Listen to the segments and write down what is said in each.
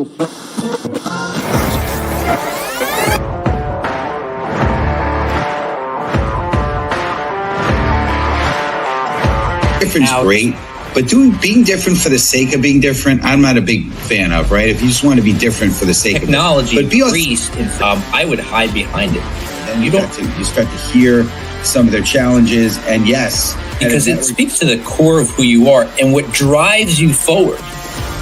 Different's great, but being different for the sake of being different, I'm not a big fan of, right? If you just want to be different for the sake of technology, increased, I would hide behind it. And you start to hear some of their challenges, and yes, because it speaks to the core of who you are and what drives you forward.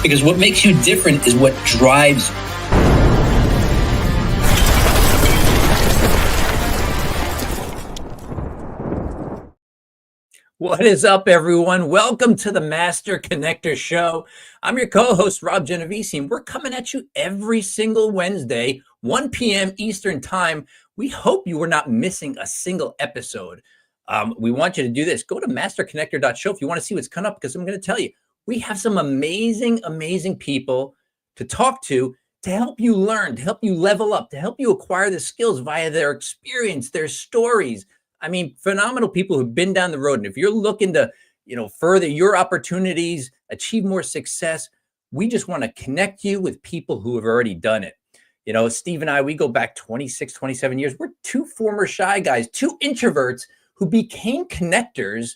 Because what makes you different is what drives you. What is up, everyone? Welcome to the Master Connector Show. I'm your co-host, Rob Genovese, and we're coming at you every single Wednesday, 1 p.m. Eastern Time. We hope you are not missing a single episode. We want you to do this. Go to masterconnector.show if you want to see what's coming up, because I'm going to tell you, we have some amazing, amazing people to talk to help you learn, to help you level up, to help you acquire the skills via their experience, their stories. I mean, phenomenal people who've been down the road. And if you're looking to, further your opportunities, achieve more success, we just want to connect you with people who have already done it. Steve and I, we go back 26, 27 years. We're two former shy guys, two introverts who became connectors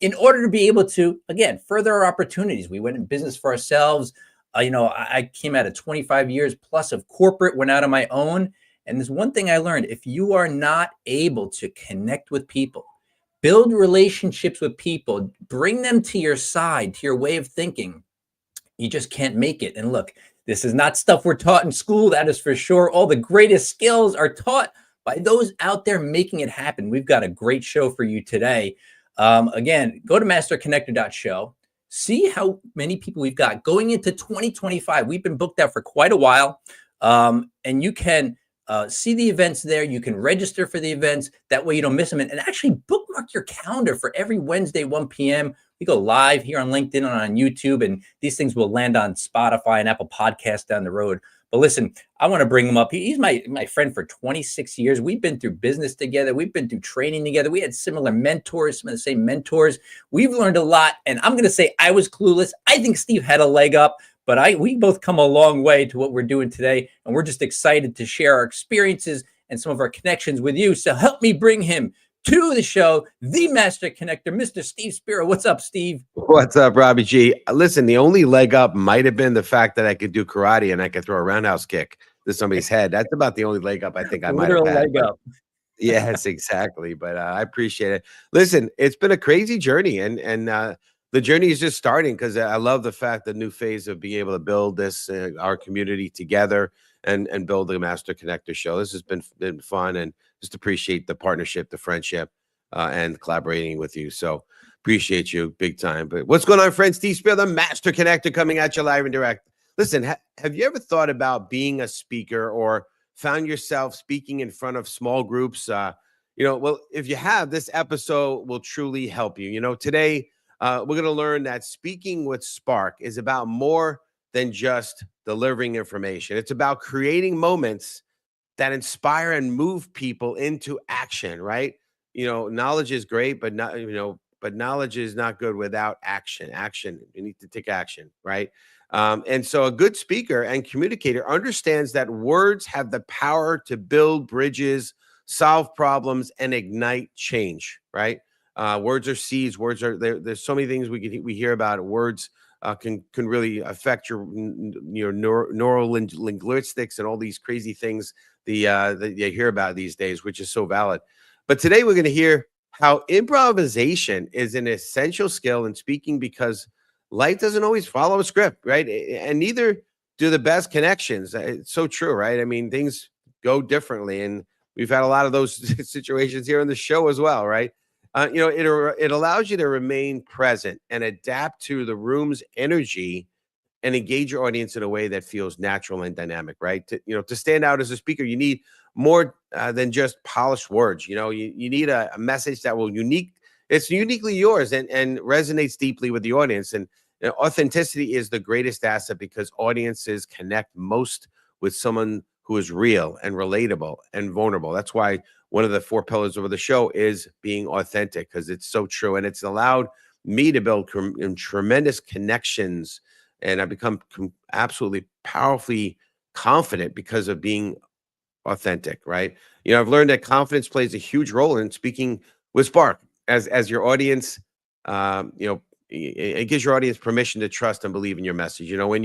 in order to be able to, again, further our opportunities. We went in business for ourselves. I came out of 25 years plus of corporate, went out on my own. And there's one thing I learned: if you are not able to connect with people, build relationships with people, bring them to your side, to your way of thinking, you just can't make it. And look, this is not stuff we're taught in school, that is for sure. All the greatest skills are taught by those out there making it happen. We've got a great show for you today. Again, go to masterconnector.show. See how many people we've got going into 2025. We've been booked out for quite a while. And you can see the events there. You can register for the events. That way you don't miss them. And actually bookmark your calendar for every Wednesday, 1 p.m. We go live here on LinkedIn and on YouTube, and these things will land on Spotify and Apple Podcasts down the road. But listen, I want to bring him up. He's my friend for 26 years. We've been through business together. We've been through training together. We had similar mentors, some of the same mentors. We've learned a lot. And I'm going to say I was clueless. I think Steve had a leg up. But we both come a long way to what we're doing today, and we're just excited to share our experiences and some of our connections with you. So help me bring him to the show, the Master Connector, Mr. Steve Spiro. What's up, Steve? What's up, Robbie G? Listen, the only leg up might have been the fact that I could do karate and I could throw a roundhouse kick to somebody's head. That's about the only leg up I think I might have had. Leg up. Yes, exactly. But I appreciate it. Listen, it's been a crazy journey, and the journey is just starting, because I love the fact, the new phase of being able to build this, our community together and build the Master Connector Show. This has been fun, and just appreciate the partnership, the friendship, and collaborating with you. So appreciate you big time. But what's going on, friends? Steve Spear, the Master Connector, coming at you live and direct. Listen, have you ever thought about being a speaker or found yourself speaking in front of small groups? Well, if you have, this episode will truly help you. Today, we're going to learn that speaking with Spark is about more than just delivering information. It's about creating moments that inspire and move people into action, right? Knowledge is great, but knowledge is not good without action. You need to take action, right? And so a good speaker and communicator understands that words have the power to build bridges, solve problems, and ignite change, right? Words are seeds. Words are there. There's so many things we hear about. Words can really affect your neural linguistics and all these crazy things that you hear about these days, which is so valid. But today we're going to hear how improvisation is an essential skill in speaking, because life doesn't always follow a script, right? And neither do the best connections. It's so true, right? I mean, things go differently, and we've had a lot of those situations here on the show as well, right? It allows you to remain present and adapt to the room's energy and engage your audience in a way that feels natural and dynamic, right? To stand out as a speaker, you need more than just polished words. You need a message that it's uniquely yours and resonates deeply with the audience. And authenticity is the greatest asset, because audiences connect most with someone who is real and relatable and vulnerable. That's why one of the 4 pillars of the show is being authentic, because it's so true. And it's allowed me to build tremendous connections and I've become absolutely powerfully confident because of being authentic, right? I've learned that confidence plays a huge role in speaking with spark as your audience. It gives your audience permission to trust and believe in your message. When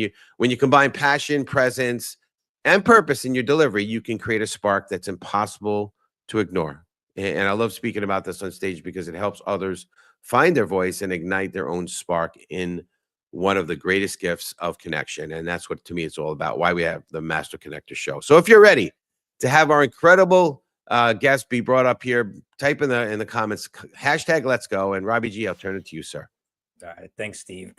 you combine passion, presence, and purpose in your delivery, you can create a spark that's impossible to ignore. And I love speaking about this on stage because it helps others find their voice and ignite their own spark in one of the greatest gifts of connection. And that's what, to me, it's all about, why we have the Master Connector Show. So if you're ready to have our incredible guest be brought up here, type in the comments, hashtag let's go. And Robbie G, I'll turn it to you, sir. All right. Thanks, Steve.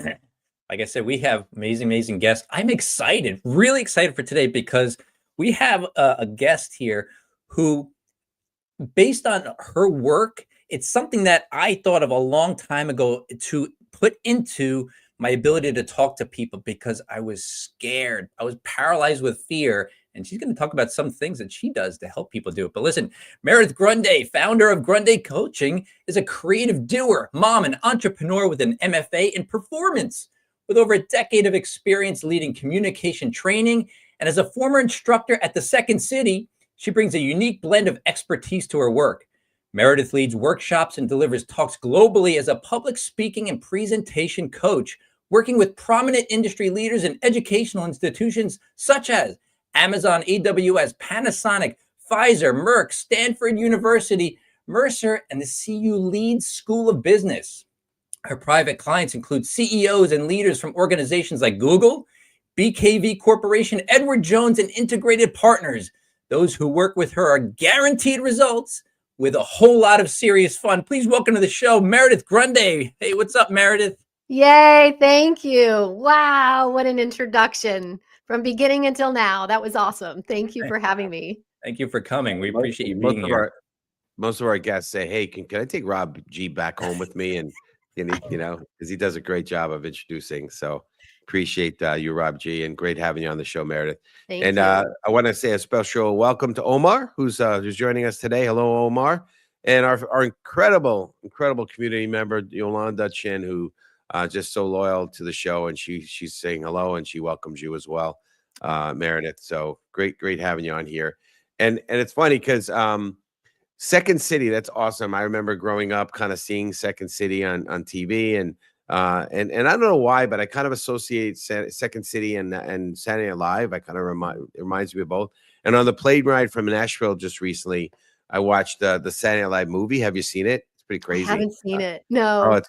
Like I said, we have amazing guests. I'm excited, really excited for today because we have a guest here who, based on her work, it's something that I thought of a long time ago to put into my ability to talk to people because I was scared. I was paralyzed with fear. And she's going to talk about some things that she does to help people do it. But listen, Meridith Grundei, founder of Grundei Coaching, is a creative doer, mom, and entrepreneur with an MFA in performance. With over a decade of experience leading communication training, and as a former instructor at the Second City, she brings a unique blend of expertise to her work. Meridith leads workshops and delivers talks globally as a public speaking and presentation coach, working with prominent industry leaders and educational institutions such as Amazon, AWS, Panasonic, Pfizer, Merck, Stanford University, Mercer, and the CU Leeds School of Business. Her private clients include CEOs and leaders from organizations like Google, BKV Corporation, Edward Jones, and Integrated Partners. Those who work with her are guaranteed results with a whole lot of serious fun. Please welcome to the show, Meridith Grundei. Hey, what's up, Meridith? Yay, thank you. Wow, what an introduction from beginning until now. That was awesome. Thank you for having me. Thank you for coming. We appreciate you being here. Most of our guests say, hey, can I take Rob G back home with me? And because he does a great job of introducing. So appreciate you, Rob G, and great having you on the show, Meridith. Thank you. I want to say a special welcome to Omar, who's joining us today. Hello, Omar. And our incredible community member, Yolanda Chin, who just so loyal to the show, and she's saying hello, and she welcomes you as well, Meridith. So great having you on here. And it's funny because Second City, that's awesome. I remember growing up kind of seeing Second City on TV, and I don't know why, but I kind of associate Second City and Saturday Night Live. I kind of reminds me of both. And on the plane ride from Nashville just recently, I watched the Saturday Night Live movie. Have you seen it? It's pretty crazy. I haven't seen it. No. Oh,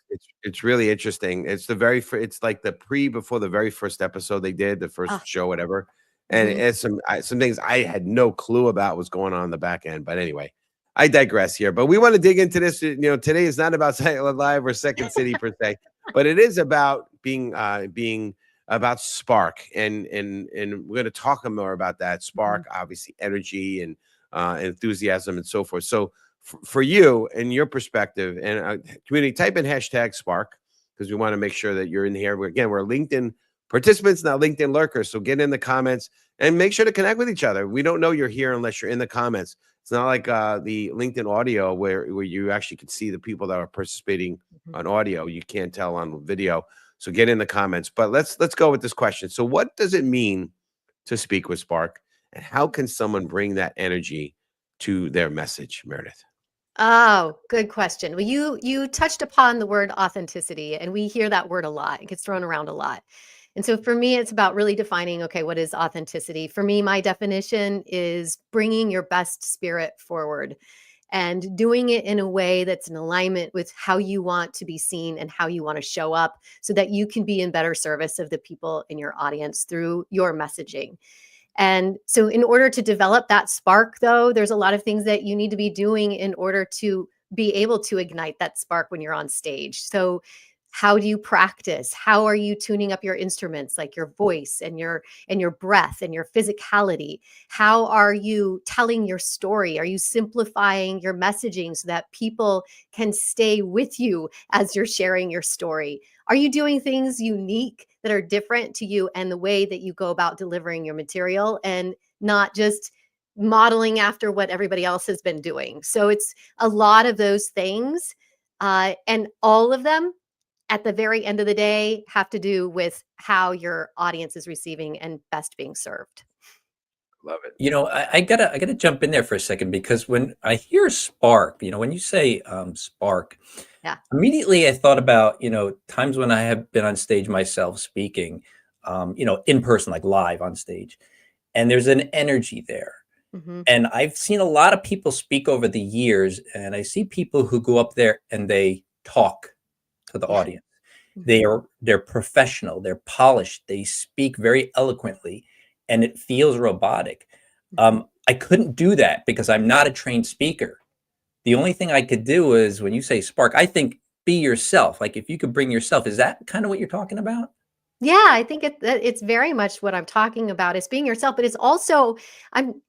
it's really interesting. It's it's like the before the very first episode they did, the first show, whatever. And it's some things I had no clue about was going on in the back end. But anyway, I digress here. But we want to dig into this. Today is not about Saturday Night Live or Second City per se, but it is about being about spark, and we're going to talk more about that spark, obviously energy and enthusiasm and so forth. So for you and your perspective and community, type in hashtag spark because we want to make sure that you're in here. We're LinkedIn participants, not LinkedIn lurkers. So get in the comments and make sure to connect with each other. We don't know you're here unless you're in the comments. It's not like the LinkedIn audio where you actually can see the people that are participating on audio. You can't tell on video. So get in the comments. But let's go with this question. So what does it mean to speak with spark? And how can someone bring that energy to their message, Meridith? Oh, good question. Well, you touched upon the word authenticity, and we hear that word a lot. It gets thrown around a lot. And so for me, it's about really defining, okay, what is authenticity? For me, my definition is bringing your best spirit forward and doing it in a way that's in alignment with how you want to be seen and how you want to show up so that you can be in better service of the people in your audience through your messaging. And so in order to develop that spark, though, there's a lot of things that you need to be doing in order to be able to ignite that spark when you're on stage. So how do you practice? How are you tuning up your instruments, like your voice and your breath and your physicality? How are you telling your story? Are you simplifying your messaging so that people can stay with you as you're sharing your story? Are you doing things unique that are different to you and the way that you go about delivering your material and not just modeling after what everybody else has been doing? So it's a lot of those things, and all of them at the very end of the day have to do with how your audience is receiving and best being served. Love it. You know, I gotta jump in there for a second, because when I hear spark, you know, when you say spark, Yeah. immediately I thought about, you know, times when I have been on stage myself speaking, you know, in person, like live on stage, and there's an energy there. Mhm. And I've seen a lot of people speak over the years, and I see people who go up there and they talk to the Yeah. audience. They're professional, they're polished, they speak very eloquently, and it feels robotic. Mhm. I couldn't do that because I'm not a trained speaker. The only thing I could do is, when you say spark, I think be yourself. Like, if you could bring yourself, is that kind of what you're talking about? Yeah, I think it's very much what I'm talking about is being yourself, but it's also I'm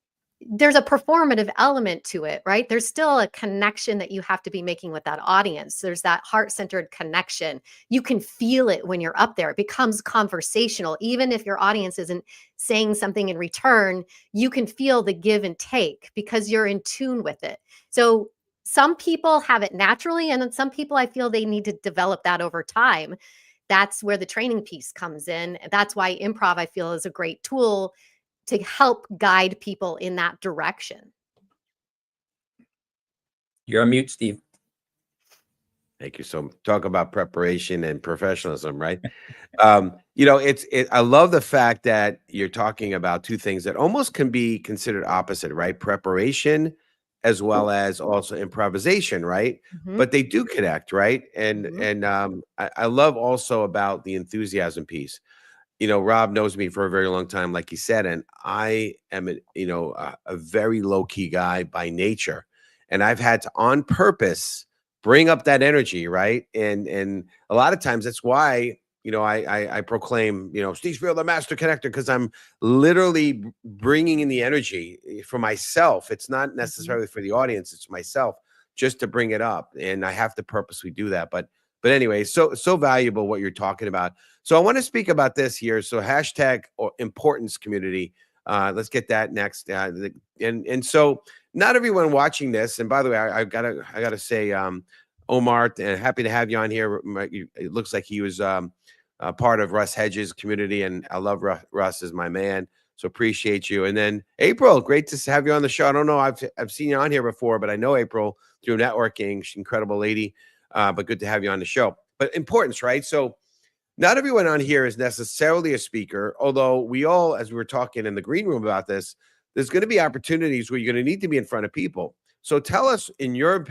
there's a performative element to it, right? There's still a connection that you have to be making with that audience. There's that heart-centered connection. You can feel it when you're up there. It becomes conversational. Even if your audience isn't saying something in return, you can feel the give and take because you're in tune with it. So some people have it naturally, and then some people I feel they need to develop that over time. That's where the training piece comes in. That's why improv, I feel, is a great tool to help guide people in that direction. You're on mute, Steve. Thank you. So talk about preparation and professionalism, right? You know, I love the fact that you're talking about two things that almost can be considered opposite, right? Preparation as well as also improvisation, right? Mhm, But they do connect, right? And mhm. and I love also about the enthusiasm piece. You know, Rob knows me for a very long time, like he said, and I am a very low key guy by nature, and I've had to on purpose bring up that energy, right? And a lot of times that's why I proclaim Steve Spiel the master connector, because I'm literally bringing in the energy for myself. It's not Mhm. necessarily for the audience; it's myself, just to bring it up, and I have to purposely do that. But anyway, so valuable what you're talking about. So I want to speak about this here. So hashtag or importance community. Let's get that next. And so not everyone watching this. And by the way, I gotta say, Omar, happy to have you on here. It looks like he was a part of Russ Hedges' community, and I love Russ as my man. So appreciate you. And then April, great to have you on the show. I don't know, I've seen you on here before, but I know April through networking. She's an incredible lady. But good to have you on the show. But importance, right? So not everyone on here is necessarily a speaker, although we all, as we were talking in the green room about this, there's going to be opportunities where you're going to need to be in front of people. So tell us, in your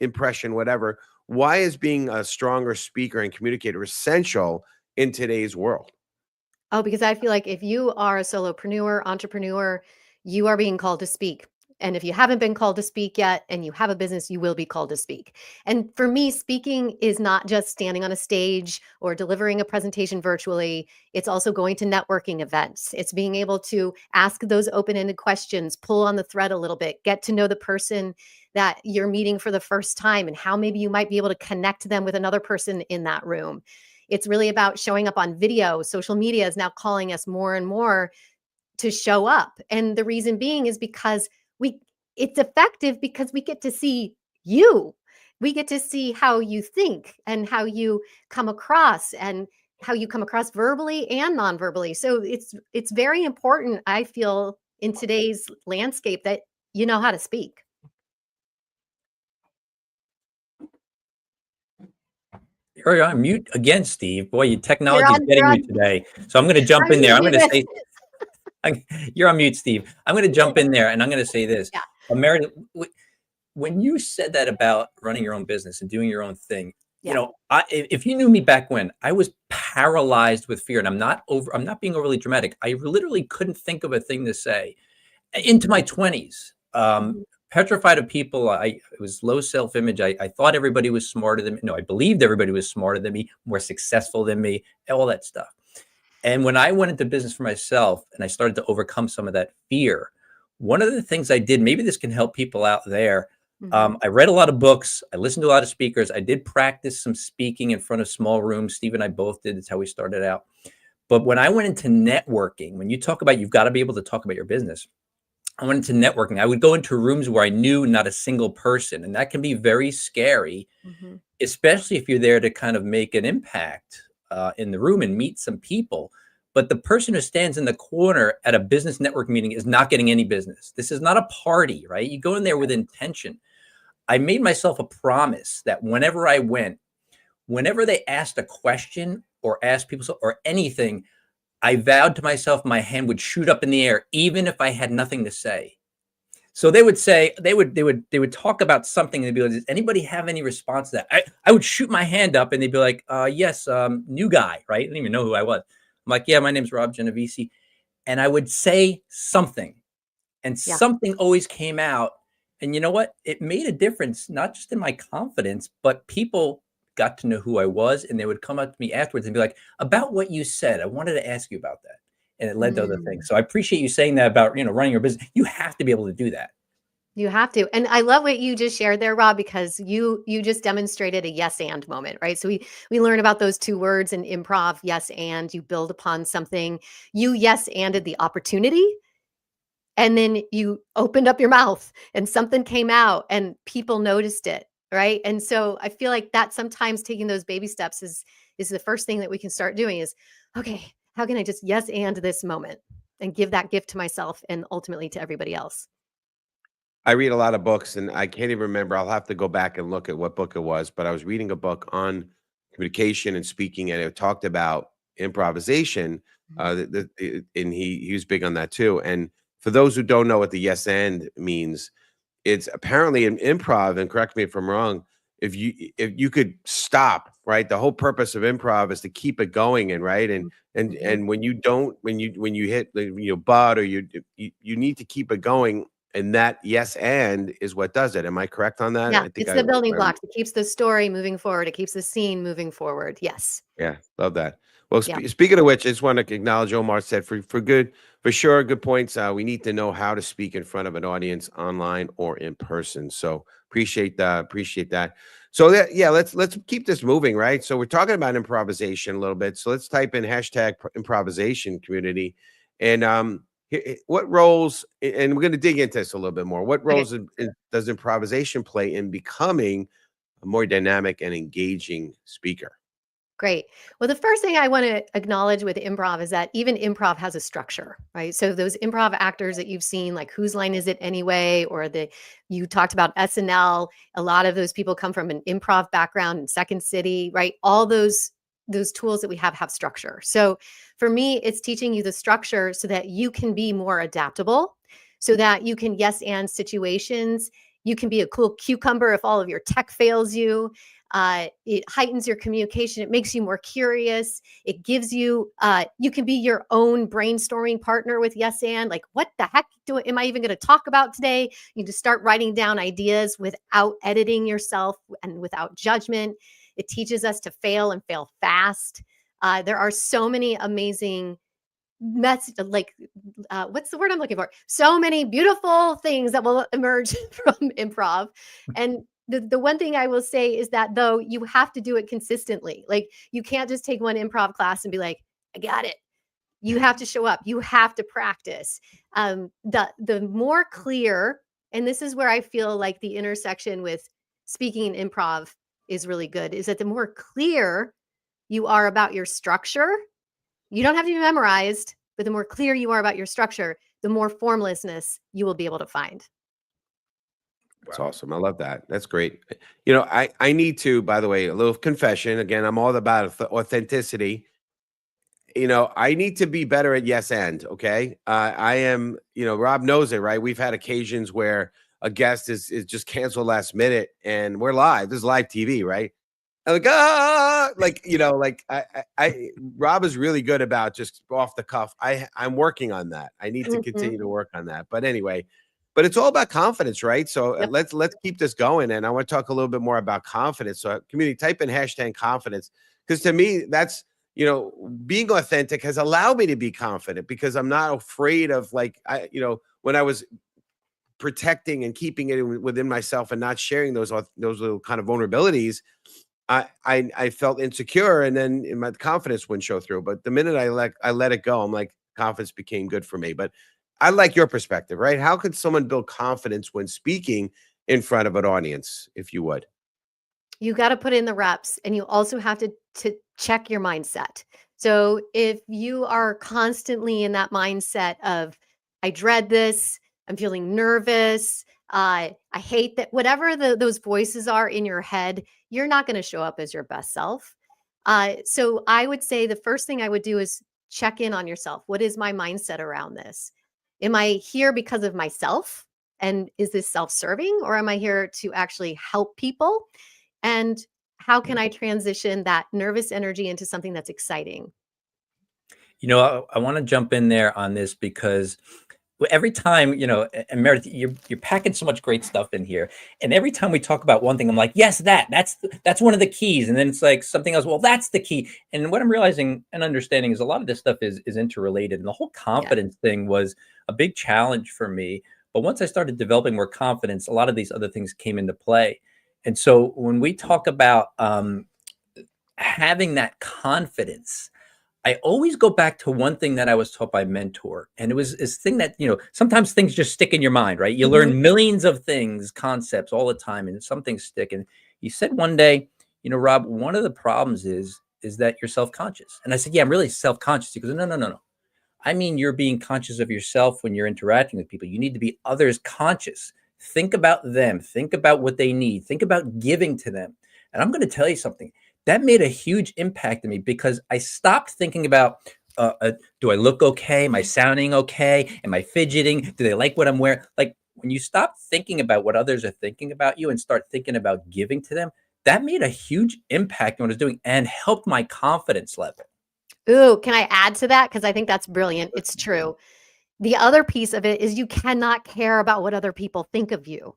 impression, whatever, why is being a stronger speaker and communicator essential in today's world? Oh, because I feel like if you are a solopreneur, entrepreneur, you are being called to speak. And if you haven't been called to speak yet and you have a business, you will be called to speak. And for me, speaking is not just standing on a stage or delivering a presentation virtually. It's also going to networking events. It's being able to ask those open-ended questions, pull on the thread a little bit, get to know the person that you're meeting for the first time and how maybe you might be able to connect them with another person in that room. It's really about showing up on video. Social media is now calling us more and more to show up. And the reason being is because we it's effective because we get to see you. We get to see how you think and how you come across and how you come across verbally and non-verbally. So it's very important, I feel, in today's landscape that you know how to speak. You're on mute again, Steve. Boy, your You're technology is on you're getting on you today. So I'm going to jump I'm in there. gonna I'm do going to this. say, you're on mute, Steve. I'm going to jump in there and I'm going to say this. Yeah. Meredith, when you said that about running your own business and doing your own thing, you Yeah. know, if you knew me back when, I was paralyzed with fear, and I'm not being overly dramatic. I literally couldn't think of a thing to say into my 20s. Mhm. Petrified of people. It was low self-image. I thought everybody was smarter than me. No, I believed everybody was smarter than me, more successful than me, all that stuff. And when I went into business for myself and I started to overcome some of that fear, one of the things I did, maybe this can help people out there. Mhm. I read a lot of books. I listened to a lot of speakers. I did practice some speaking in front of small rooms. Steve and I both did. That's how we started out. But when I went into networking, when you talk about you've got to be able to talk about your business, I went into networking. I would go into rooms where I knew not a single person, and that can be very scary, especially if you're there to kind of make an impact in the room and meet some people. But the person who stands in the corner at a business network meeting is not getting any business. This is not a party, right? You go in there with intention. I made myself a promise that whenever I went, whenever they asked a question or asked people or anything, I vowed to myself my hand would shoot up in the air, even if I had nothing to say. So they would say, they would talk about something and they'd be like, does anybody have any response to that? I would shoot my hand up and they'd be like, yes, new guy, right? I didn't even know who I was. I'm like, yeah, my name's Rob Genovese. And I would say something, and something always came out. And you know what? It made a difference, not just in my confidence, but people got to know who I was, and they would come up to me afterwards and be like, about what you said, I wanted to ask you about that. And it led to other things. So I appreciate you saying that about, running your business. You have to be able to do that. You have to. And I love what you just shared there, Rob, because you just demonstrated a yes and moment, right? So we learn about those two words in improv, yes and. You build upon something. You yes anded the opportunity, and then you opened up your mouth and something came out and people noticed it, right? And so I feel like that sometimes taking those baby steps is the first thing that we can start doing is, okay, how can I just yes and this moment and give that gift to myself and ultimately to everybody else? I read a lot of books and I can't even remember. I'll have to go back and look at what book it was, but I was reading a book on communication and speaking, and it talked about improvisation. And he was big on that too. And for those who don't know what the yes and means, it's apparently in improv, and correct me if I'm wrong, if you could stop, right? The whole purpose of improv is to keep it going, and right, and when you don't, when you hit the butt, or you need to keep it going, and that yes and is what does it. Am I correct on that? Yeah, I think it's the building blocks. It keeps the story moving forward. It keeps the scene moving forward. Yes. Yeah, love that. Well, Yeah. speaking of which, I just want to acknowledge Omar said for sure, good points. We need to know how to speak in front of an audience online or in person. So appreciate that. Appreciate that. So let's keep this moving, right? So we're talking about improvisation a little bit. So let's type in hashtag improvisation community, and what roles? And we're going to dig into this a little bit more. What roles does improvisation play in becoming a more dynamic and engaging speaker? Great. Well, the first thing I want to acknowledge with improv is that even improv has a structure, right? So those improv actors that you've seen, like Whose Line Is It Anyway? Or you talked about SNL, a lot of those people come from an improv background in Second City, right? All those tools that we have structure. So for me, it's teaching you the structure so that you can be more adaptable, so that you can yes and situations. You can be a cool cucumber if all of your tech fails you. It heightens your communication. It makes you more curious. It gives you, you can be your own brainstorming partner with yes and. Like, what the heck am I even going to talk about today? You just start writing down ideas without editing yourself and without judgment. It teaches us to fail and fail fast. There are so many amazing what's the word I'm looking for? So many beautiful things that will emerge from improv. And the one thing I will say is that, though, you have to do it consistently. Like, you can't just take one improv class and be like, I got it. You have to show up. You have to practice. The more clear, and this is where I feel like the intersection with speaking and improv is really good, is that the more clear you are about your structure, you don't have to be memorized, but the more clear you are about your structure, the more formlessness you will be able to find. That's awesome. I love that. That's great. I need to, by the way, a little confession. Again, I'm all about authenticity. I need to be better at yes and. Okay. I am, Rob knows it, right? We've had occasions where a guest is just canceled last minute and we're live. This is live TV, right? And Rob is really good about just off the cuff. I'm working on that. I need to continue to work on that. But anyway, but it's all about confidence, right? So let's keep this going. And I want to talk a little bit more about confidence. So community, type in hashtag confidence, because to me, that's, being authentic has allowed me to be confident, because I'm not afraid of when I was protecting and keeping it within myself and not sharing those little kind of vulnerabilities, I felt insecure, and then my confidence wouldn't show through. But the minute I let it go, I'm like, confidence became good for me. But I like your perspective, right? How could someone build confidence when speaking in front of an audience, if you would? You got to put in the reps, and you also have to check your mindset. So if you are constantly in that mindset of, I dread this, I'm feeling nervous, I hate that, whatever those voices are in your head, you're not going to show up as your best self. So I would say the first thing I would do is check in on yourself. What is my mindset around this? Am I here because of myself? And is this self-serving, or am I here to actually help people? And how can I transition that nervous energy into something that's exciting? You know, I want to jump in there on this because every time, you know, and Meredith, you're packing so much great stuff in here, and every time we talk about one thing, I'm like, yes, that's one of the keys, and then it's like something else. Well, that's the key. And what I'm realizing and understanding is a lot of this stuff is interrelated, and the whole confidence thing was a big challenge for me. But once I started developing more confidence, a lot of these other things came into play. And so when we talk about having that confidence, I always go back to one thing that I was taught by a mentor. And it was this thing that, you know, sometimes things just stick in your mind, right? You learn millions of things, concepts all the time, and some things stick. And he said one day, you know, Rob, one of the problems is that you're self-conscious. And I said, yeah, I'm really self-conscious. He goes, no. I mean, you're being conscious of yourself when you're interacting with people. You need to be others conscious. Think about them. Think about what they need. Think about giving to them. And I'm going to tell you something. That made a huge impact on me because I stopped thinking about, do I look okay? Am I sounding okay? Am I fidgeting? Do they like what I'm wearing? Like when you stop thinking about what others are thinking about you and start thinking about giving to them, that made a huge impact on what I was doing and helped my confidence level. Ooh, can I add to that? Because I think that's brilliant. It's true. The other piece of it is you cannot care about what other people think of you,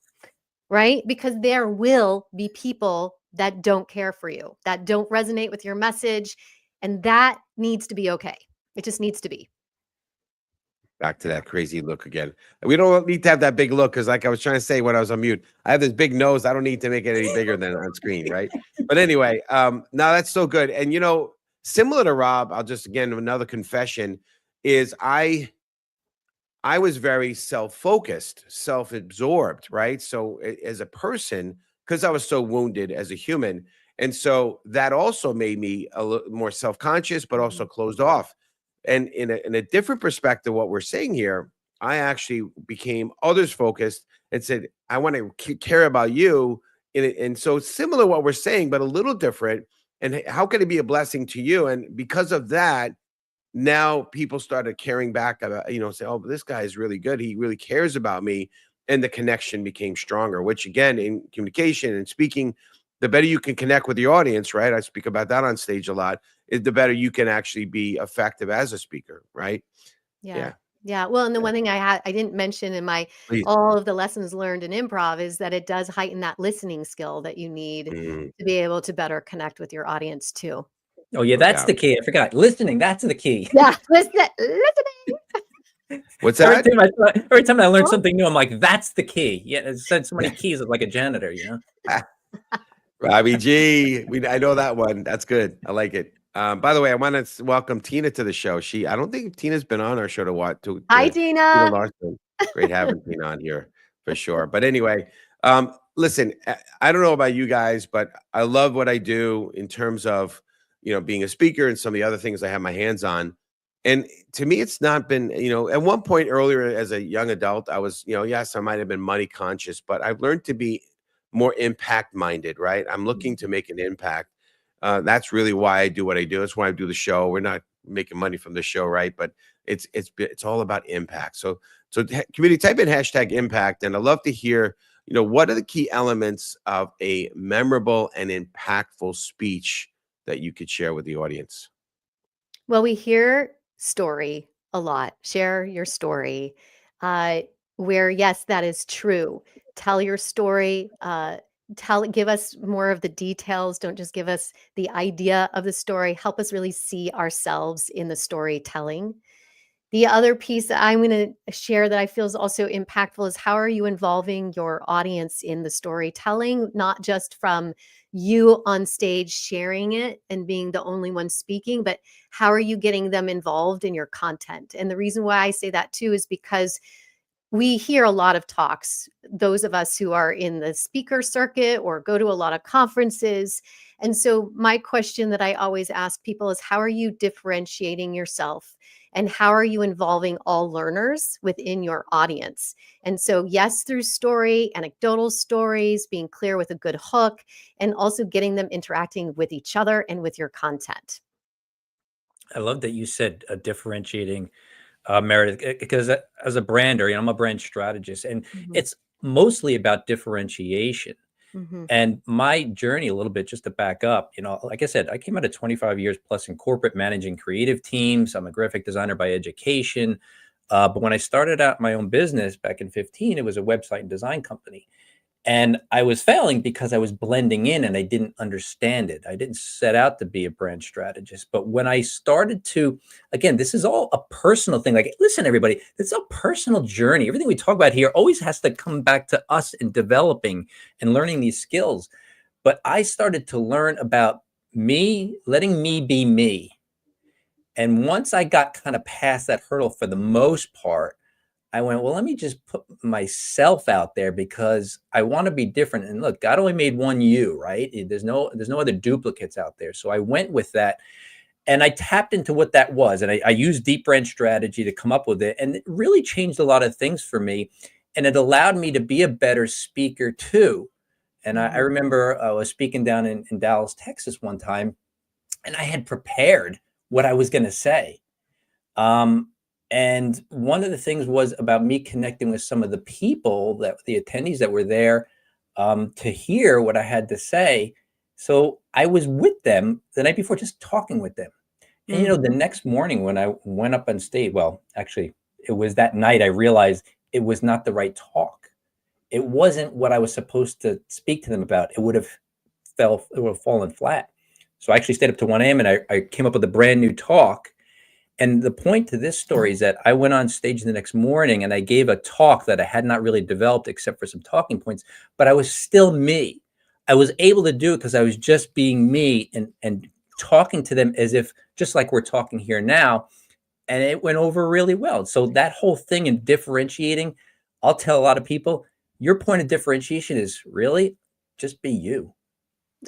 right? Because there will be people that don't care for you, that don't resonate with your message. And that needs to be okay. It just needs to be. Back to that crazy look again. We don't need to have that big look because, like I was trying to say when I was on mute, I have this big nose. I don't need to make it any bigger than on screen, right? But anyway, no, that's so good. And you know, similar to Rob, I'll just again another confession is I was very self-focused, self-absorbed, right? So as a person, because I was so wounded as a human, and so that also made me a little more self-conscious, but also closed off. And in a different perspective, what we're saying here, I actually became others focused and said, I want to care about you. And so it's similar to what we're saying, but a little different. And how can it be a blessing to you? And because of that, now people started caring back about, you know, say, oh, this guy is really good. He really cares about me. And the connection became stronger, which again, in communication and speaking, the better you can connect with your audience, right? I speak about that on stage a lot, is the better you can actually be effective as a speaker, right? Yeah. Yeah. Well, and the one thing I didn't mention in my Please. all of the lessons learned in improv is that it does heighten that listening skill that you need to be able to better connect with your audience too. Oh yeah, that's the key. I forgot. Listening, that's the key. Yeah, listening. What's that? Every time I learn something new, I'm like, that's the key. Yeah, it said so many keys of like a janitor, you know. Robbie G, I know that one. That's good. I like it. By the way, I want to welcome Tina to the show. I don't think Tina's been on our show to watch. Hi, Tina. Tina Larson. Great having Tina on here for sure. But anyway, listen, I don't know about you guys, but I love what I do in terms of, you know, being a speaker and some of the other things I have my hands on. And to me, it's not been, you know, at one point earlier as a young adult, I was, you know, yes, I might have been money conscious, but I've learned to be more impact minded, right? I'm looking to make an impact. That's really why I do what I do. That's why I do the show. We're not making money from the show, right? But it's all about impact. So community, type in #impact, and I'd love to hear, you know, what are the key elements of a memorable and impactful speech that you could share with the audience? Well, we hear story a lot. Share your story. Where yes, that is true. Tell your story. Give us more of the details. Don't just give us the idea of the story. Help us really see ourselves in the storytelling. The other piece that I'm going to share that I feel is also impactful is how are you involving your audience in the storytelling, not just from you on stage sharing it and being the only one speaking, but how are you getting them involved in your content? And the reason why I say that too is because we hear a lot of talks, those of us who are in the speaker circuit or go to a lot of conferences. And so my question that I always ask people is, how are you differentiating yourself? And how are you involving all learners within your audience? And so, yes, through story, anecdotal stories, being clear with a good hook, and also getting them interacting with each other and with your content. I love that you said differentiating, Meredith, because as a brander, I'm a brand strategist, and it's mostly about differentiation. And my journey, a little bit, just to back up, like I said, I came out of 25 years plus in corporate managing creative teams. I'm a graphic designer by education. But when I started out my own business back in 15, it was a website and design company. And I was failing because I was blending in and I didn't understand it. I didn't set out to be a brand strategist. But when I started to, again, this is all a personal thing. Like, listen, everybody, it's a personal journey. Everything we talk about here always has to come back to us in developing and learning these skills. But I started to learn about me, letting me be me. And once I got kind of past that hurdle for the most part, I went, well, let me just put myself out there because I want to be different. And look, God only made one you, right? There's no other duplicates out there. So I went with that and I tapped into what that was. And I used deep brand strategy to come up with it. And it really changed a lot of things for me. And it allowed me to be a better speaker too. And I remember I was speaking down in Dallas, Texas one time, and I had prepared what I was going to say. And one of the things was about me connecting with some of the people, that the attendees that were there, to hear what I had to say. So I was with them the night before, just talking with them. And, the next morning when I went up on stage, well, actually, it was that night I realized it was not the right talk. It wasn't what I was supposed to speak to them about. It would have fallen flat. So I actually stayed up to 1 a.m. and I came up with a brand new talk. And the point to this story is that I went on stage the next morning and I gave a talk that I had not really developed except for some talking points, but I was still me. I was able to do it because I was just being me and talking to them as if just like we're talking here now. And it went over really well. So that whole thing in differentiating, I'll tell a lot of people, your point of differentiation is really just be you.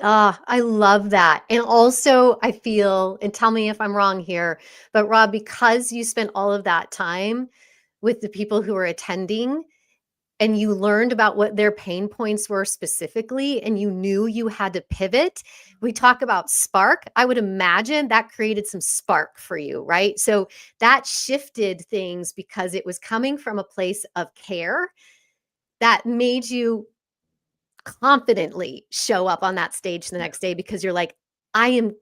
I love that. And also I feel, and tell me if I'm wrong here, but Rob, because you spent all of that time with the people who were attending and you learned about what their pain points were specifically, and you knew you had to pivot. We talk about spark. I would imagine that created some spark for you, right? So that shifted things because it was coming from a place of care that made you confidently show up on that stage the next day because you're like, I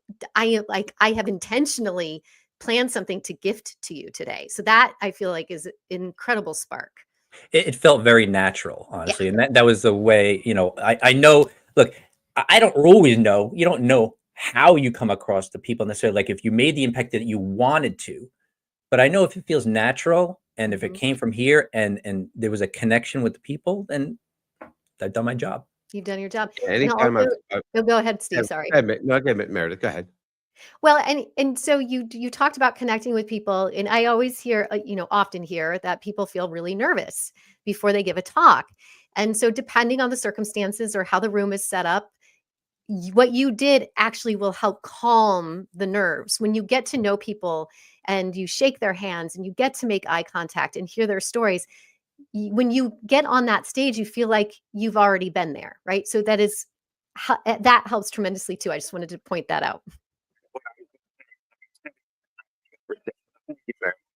have intentionally planned something to gift to you today. So that I feel like is an incredible spark. It felt very natural, honestly. Yeah. And that was the way, I know, look, I don't always know, you don't know how you come across the people necessarily, like if you made the impact that you wanted to, but I know if it feels natural and if it came from here and there was a connection with the people, then I've done my job. You've done your job. Anytime Also, go ahead, Steve. Sorry. No, go ahead, Meredith. Go ahead. Well, and so you talked about connecting with people, and I always hear, often hear that people feel really nervous before they give a talk. And so depending on the circumstances or how the room is set up, what you did actually will help calm the nerves. When you get to know people and you shake their hands and you get to make eye contact and hear their stories, when you get on that stage, you feel like you've already been there, right? So that helps tremendously too. I just wanted to point that out.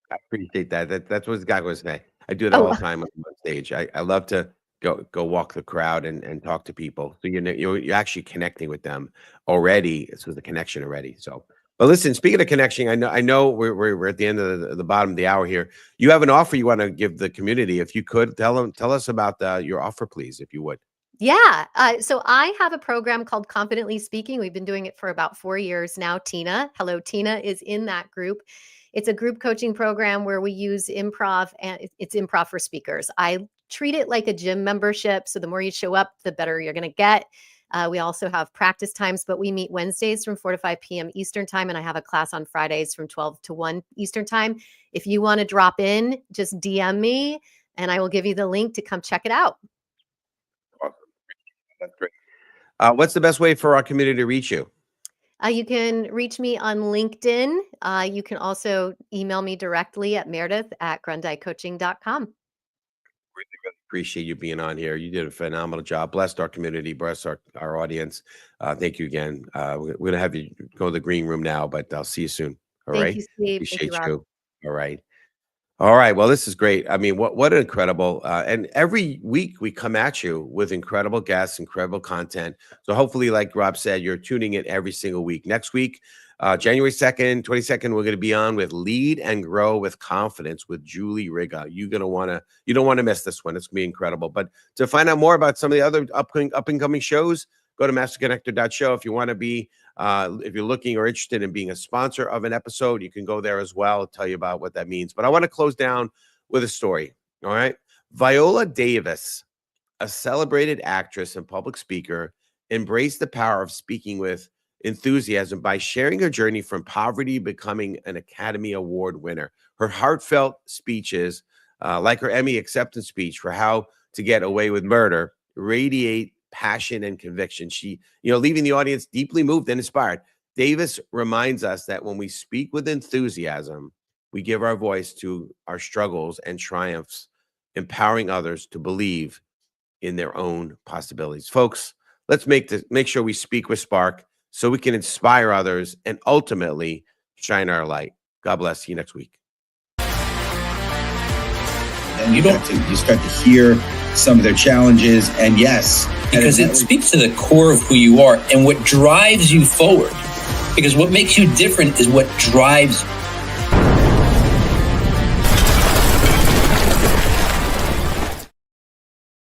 I appreciate that. That's what this guy was saying. I do that all the time when I'm on stage. I love to go walk the crowd and talk to people. So you're actually connecting with them already. So the connection already. So, but listen, speaking of connection, I know we're at the end of the bottom of the hour here. You have an offer you want to give the community. If you could tell us about your offer, please, if you would. Yeah. So I have a program called Confidently Speaking. We've been doing it for about 4 years now. Tina is in that group. It's a group coaching program where we use improv, and it's improv for speakers. I treat it like a gym membership. So the more you show up, the better you're going to get. We also have practice times, but we meet Wednesdays from 4 to 5 p.m. Eastern time, and I have a class on Fridays from 12 to 1 Eastern time. If you want to drop in, just DM me, and I will give you the link to come check it out. Awesome. That's great. What's the best way for our community to reach you? You can reach me on LinkedIn. You can also email me directly at meredith@grundeicoaching.com. Really appreciate you being on here. You did a phenomenal job. Blessed our community, blessed our audience. Thank you again. We're going to have you go to the green room now, but I'll see you soon. All right. Thank you, Steve. Appreciate Thank you, you. All right. All right. Well, this is great. I mean, what an incredible, and every week we come at you with incredible guests, incredible content. So hopefully, like Rob said, you're tuning in every single week. Next week, January 2nd, 22nd, we're going to be on with Lead and Grow with Confidence with Julie Riga. You don't want to miss this one. It's going to be incredible. But to find out more about some of the other up and coming shows, go to masterconnector.show. If you want to be, if you're looking or interested in being a sponsor of an episode, you can go there as well. I'll tell you about what that means. But I want to close down with a story. All right. Viola Davis, a celebrated actress and public speaker, embraced the power of speaking with enthusiasm by sharing her journey from poverty to becoming an Academy Award winner. Her heartfelt speeches, like her Emmy acceptance speech for How to Get Away with Murder, radiate passion and conviction. She, leaving the audience deeply moved and inspired. Davis reminds us that when we speak with enthusiasm, we give our voice to our struggles and triumphs, empowering others to believe in their own possibilities. Folks, let's make sure we speak with spark so we can inspire others and ultimately shine our light. God bless. See you next week. And you start to hear some of their challenges, and yes, because it speaks to the core of who you are and what drives you forward. Because what makes you different is what drives you.